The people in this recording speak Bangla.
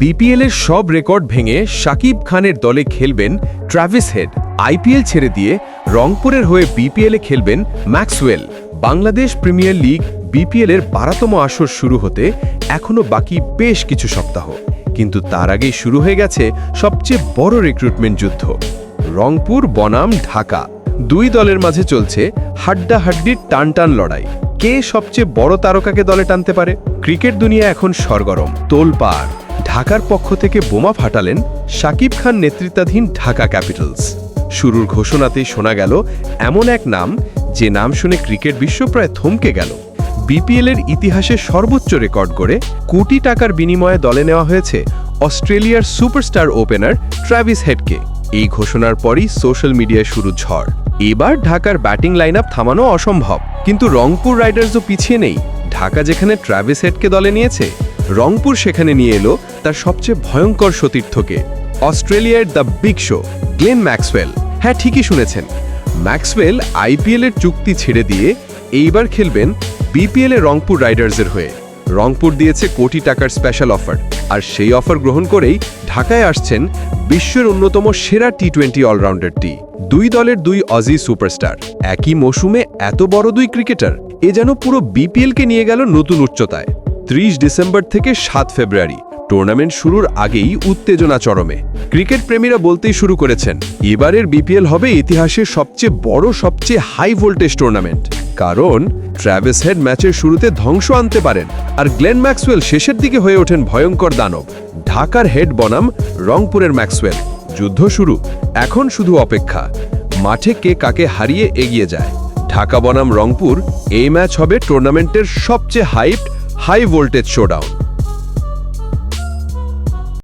বিপিএলের সব রেকর্ড ভেঙে শাকিব খানের দলে খেলবেন ট্র্যাভিস হেড। আইপিএল ছেড়ে দিয়ে রংপুরের হয়ে বিপিএলে খেলবেন ম্যাক্সওয়েল। বাংলাদেশ প্রিমিয়ার লিগ বিপিএলের 12তম আসর শুরু হতে এখনও বাকি বেশ কিছু সপ্তাহ, কিন্তু তার আগেই শুরু হয়ে গেছে সবচেয়ে বড় রিক্রুটমেন্ট যুদ্ধ। রংপুর বনাম ঢাকা, দুই দলের মাঝে চলছে হাড্ডাহাড্ডির টানটান লড়াই। কে সবচেয়ে বড় তারকাকে দলে টানতে পারে? ক্রিকেট দুনিয়া এখন সরগরম, তোলপাড়। ঢাকার পক্ষ থেকে বোমা ফাটালেন শাকিব খান নেতৃত্বাধীন ঢাকা ক্যাপিটালস। শুরুর ঘোষণাতেই শোনা গেল এমন এক নাম, যে নাম শুনে ক্রিকেট বিশ্ব প্রায় থমকে গেল। বিপিএলের ইতিহাসে সর্বোচ্চ রেকর্ড করে কোটি টাকার বিনিময়ে দলে নেওয়া হয়েছে অস্ট্রেলিয়ার সুপারস্টার ওপেনার ট্র্যাভিস হেডকে। এই ঘোষণার পরই সোশ্যাল মিডিয়ায় শুরু ঝড়। এবার ঢাকার ব্যাটিং লাইন আপ থামানো অসম্ভব, কিন্তু রংপুর রাইডার্সও পিছিয়ে নেই। ঢাকা যেখানে ট্র্যাভিস হেডকে দলে নিয়েছে, রংপুর সেখানে নিয়ে এলো তার সবচেয়ে ভয়ঙ্কর সতীর্থকে, অস্ট্রেলিয়ার the big show Glenn Maxwell. হ্যাঁ, ঠিকই শুনেছেন, ম্যাক্সওয়েল আইপিএলের চুক্তি ছেড়ে দিয়ে এইবার খেলবেন বিপিএলে রংপুর রাইডার্সের হয়ে। রংপুর দিয়েছে কোটি টাকার স্পেশাল অফার, আর সেই অফার গ্রহণ করেই ঢাকায় আসছেন বিশ্বের অন্যতম সেরা টি-20 অলরাউন্ডারটি। দুই দলের দুই অজি সুপারস্টার, একই মৌসুমে এত বড় দুই ক্রিকেটার, এ যেন পুরো বিপিএলকে নিয়ে গেল নতুন উচ্চতায়। 30 ডিসেম্বর থেকে 7 ফেব্রুয়ারি টুর্নামেন্ট শুরুর আগেই উত্তেজনা চরমে। ক্রিকেট প্রেমীরা বলতেই শুরু করেছেন, এবারের বিপিএল হবে ইতিহাসের সবচেয়ে বড়, সবচেয়ে হাই ভোল্টেজ টুর্নামেন্ট। কারণ ট্র্যাভিস হেড ম্যাচের শুরুতে ধ্বংস আনতে পারেন, আর গ্লেন ম্যাক্সওয়েল শেষের দিকে হয়ে ওঠেন ভয়ঙ্কর দানব। ঢাকার হেড বনাম রংপুরের ম্যাক্সওয়েল, যুদ্ধ শুরু। এখন শুধু অপেক্ষা, মাঠে কে কাকে হারিয়ে এগিয়ে যায়। ঢাকা বনাম রংপুর, এই ম্যাচ হবে টুর্নামেন্টের সবচেয়ে হাই ভোল্টেজ শোডাউন।